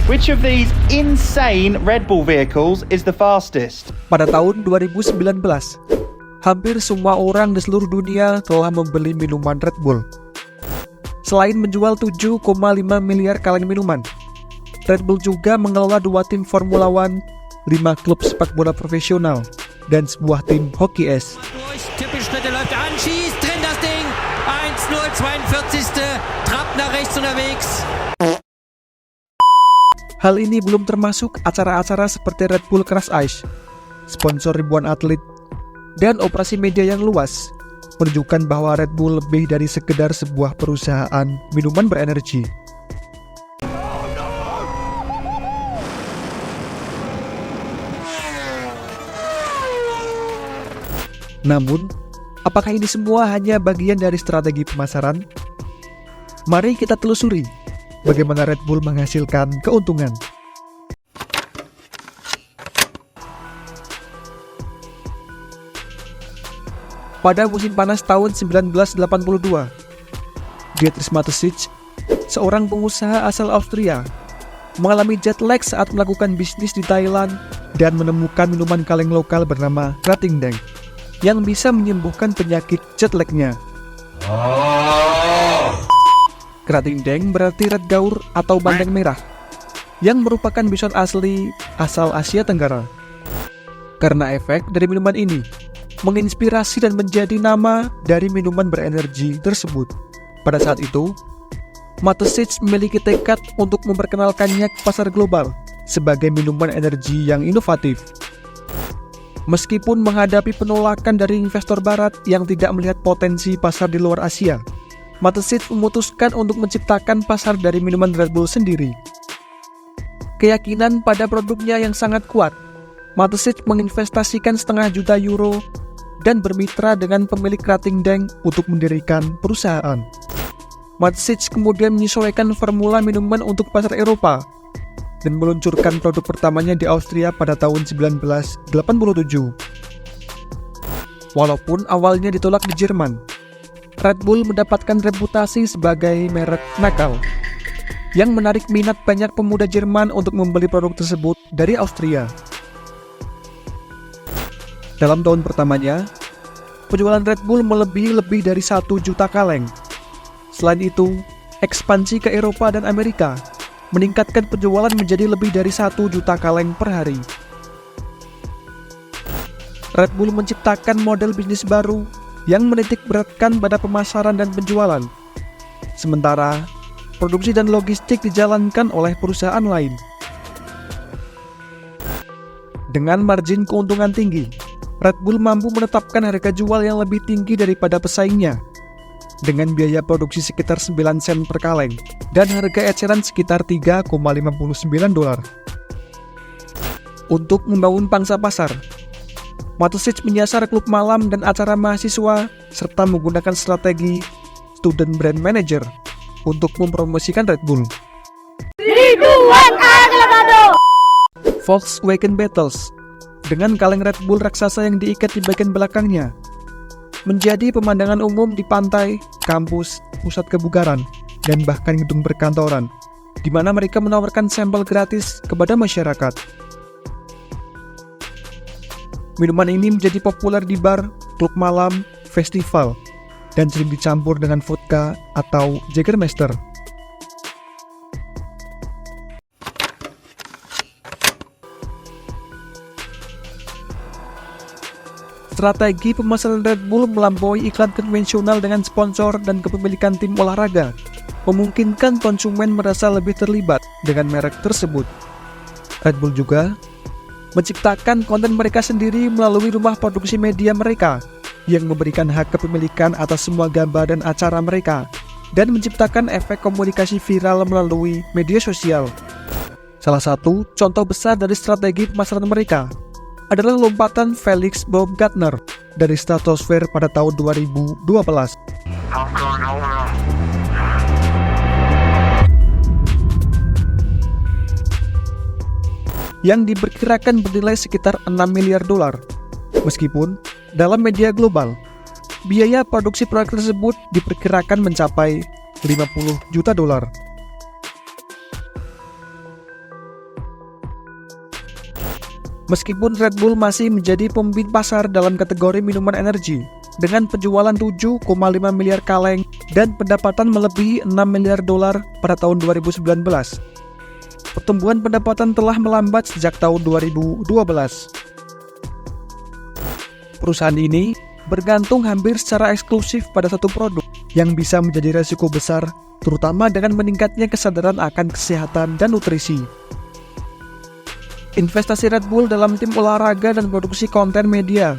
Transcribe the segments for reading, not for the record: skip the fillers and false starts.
Which of these insane Red Bull vehicles is the fastest? Pada tahun 2019, hampir semua orang di seluruh dunia telah membeli minuman Red Bull. Selain menjual 7,5 miliar kaleng minuman, Red Bull juga mengelola 2 tim Formula One, 5 klub sepak bola profesional, dan sebuah tim hoki es. Tippelschritte läuft an, schießt drin das Ding. 1-0, 42. Trapp nach rechts unterwegs. Hal ini belum termasuk acara-acara seperti Red Bull Crush Ice, sponsor ribuan atlet, dan operasi media yang luas, menunjukkan bahwa Red Bull lebih dari sekedar sebuah perusahaan minuman berenergi. Namun, apakah ini semua hanya bagian dari strategi pemasaran? Mari kita telusuri bagaimana Red Bull menghasilkan keuntungan. Pada musim panas tahun 1982, Dietrich Mateschitz, seorang pengusaha asal Austria, mengalami jet lag saat melakukan bisnis di Thailand dan menemukan minuman kaleng lokal bernama Krating Daeng yang bisa menyembuhkan penyakit jet lag-nya. Krating Daeng berarti red gaur atau bandeng merah, yang merupakan bison asli asal Asia Tenggara. Karena efek dari minuman ini menginspirasi dan menjadi nama dari minuman berenergi tersebut. Pada saat itu, Mateschitz memiliki tekad untuk memperkenalkannya ke pasar global sebagai minuman energi yang inovatif. Meskipun menghadapi penolakan dari investor barat yang tidak melihat potensi pasar di luar Asia, Mateschitz memutuskan untuk menciptakan pasar dari minuman Red Bull sendiri. Keyakinan pada produknya yang sangat kuat, Mateschitz menginvestasikan €500 juta dan bermitra dengan pemilik Krating Daeng untuk mendirikan perusahaan. Mateschitz kemudian menyesuaikan formula minuman untuk pasar Eropa dan meluncurkan produk pertamanya di Austria pada tahun 1987. Walaupun awalnya ditolak di Jerman, Red Bull mendapatkan reputasi sebagai merek nakal yang menarik minat banyak pemuda Jerman untuk membeli produk tersebut dari Austria. Dalam tahun pertamanya, penjualan Red Bull melebihi lebih dari 1 juta kaleng. Selain itu, ekspansi ke Eropa dan Amerika meningkatkan penjualan menjadi lebih dari 1 juta kaleng per hari. Red Bull menciptakan model bisnis baru yang menitik beratkan pada pemasaran dan penjualan. Sementara, produksi dan logistik dijalankan oleh perusahaan lain. Dengan margin keuntungan tinggi, Red Bull mampu menetapkan harga jual yang lebih tinggi daripada pesaingnya, dengan biaya produksi sekitar 9 sen per kaleng dan harga eceran sekitar $3,59. Untuk membangun pangsa pasar, Mateschitz menyasar klub malam dan acara mahasiswa serta menggunakan strategi student brand manager untuk mempromosikan Red Bull. Volkswagen Beetles dengan kaleng Red Bull raksasa yang diikat di bagian belakangnya menjadi pemandangan umum di pantai, kampus, pusat kebugaran, dan bahkan gedung perkantoran, di mana mereka menawarkan sampel gratis kepada masyarakat. Minuman ini menjadi populer di bar, klub malam, festival, dan sering dicampur dengan vodka atau Jägermeister. Strategi pemasaran Red Bull melampaui iklan konvensional dengan sponsor dan kepemilikan tim olahraga, memungkinkan konsumen merasa lebih terlibat dengan merek tersebut. Red Bull juga menciptakan konten mereka sendiri melalui rumah produksi media mereka yang memberikan hak kepemilikan atas semua gambar dan acara mereka dan menciptakan efek komunikasi viral melalui media sosial. Salah satu contoh besar dari strategi pemasaran mereka adalah lompatan Felix Baumgartner dari stratosfer pada tahun 2012. Yang diperkirakan bernilai sekitar $6 miliar. Meskipun dalam media global, biaya produksi proyek tersebut diperkirakan mencapai $50 juta. Meskipun Red Bull masih menjadi pemimpin pasar dalam kategori minuman energi, dengan penjualan 7,5 miliar kaleng dan pendapatan melebihi 6 miliar dolar pada tahun 2019. Pertumbuhan pendapatan telah melambat sejak tahun 2012. Perusahaan ini bergantung hampir secara eksklusif pada satu produk yang bisa menjadi resiko besar, terutama dengan meningkatnya kesadaran akan kesehatan dan nutrisi. Investasi Red Bull dalam tim olahraga dan produksi konten media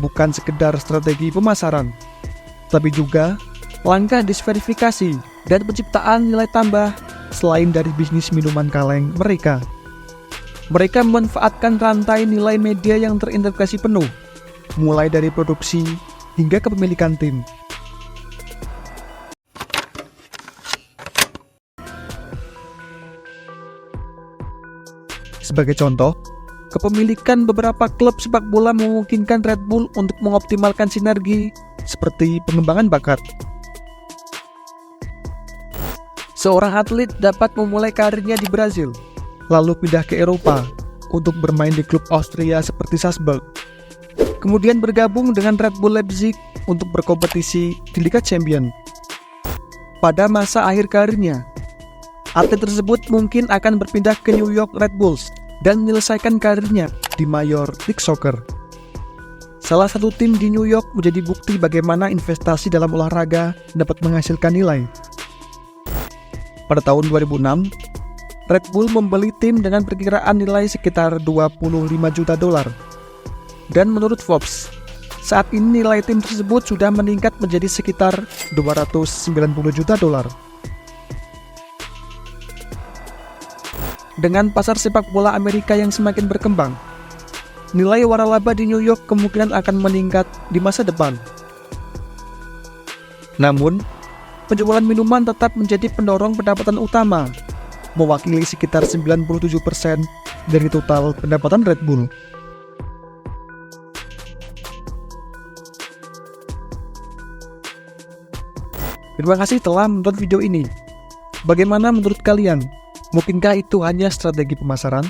bukan sekedar strategi pemasaran, tapi juga langkah diversifikasi dan penciptaan nilai tambah selain dari bisnis minuman kaleng mereka. Mereka memanfaatkan rantai nilai media yang terintegrasi penuh, mulai dari produksi hingga kepemilikan tim. Sebagai contoh, kepemilikan beberapa klub sepak bola memungkinkan Red Bull untuk mengoptimalkan sinergi seperti pengembangan bakat. Seorang atlet dapat memulai karirnya di Brazil, lalu pindah ke Eropa untuk bermain di klub Austria seperti Salzburg. Kemudian bergabung dengan Red Bull Leipzig untuk berkompetisi di Liga Champions. Pada masa akhir karirnya, atlet tersebut mungkin akan berpindah ke New York Red Bulls dan menyelesaikan karirnya di Major League Soccer. Salah satu tim di New York menjadi bukti bagaimana investasi dalam olahraga dapat menghasilkan nilai. Pada tahun 2006, Red Bull membeli tim dengan perkiraan nilai sekitar 25 juta dolar. Dan menurut Forbes, saat ini nilai tim tersebut sudah meningkat menjadi sekitar 290 juta dolar. Dengan pasar sepak bola Amerika yang semakin berkembang, nilai waralaba di New York kemungkinan akan meningkat di masa depan. Namun, penjualan minuman tetap menjadi pendorong pendapatan utama, mewakili sekitar 97% dari total pendapatan Red Bull. Terima kasih telah menonton video ini. Bagaimana menurut kalian? Mungkinkah itu hanya strategi pemasaran?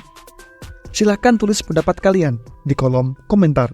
Silahkan tulis pendapat kalian di kolom komentar.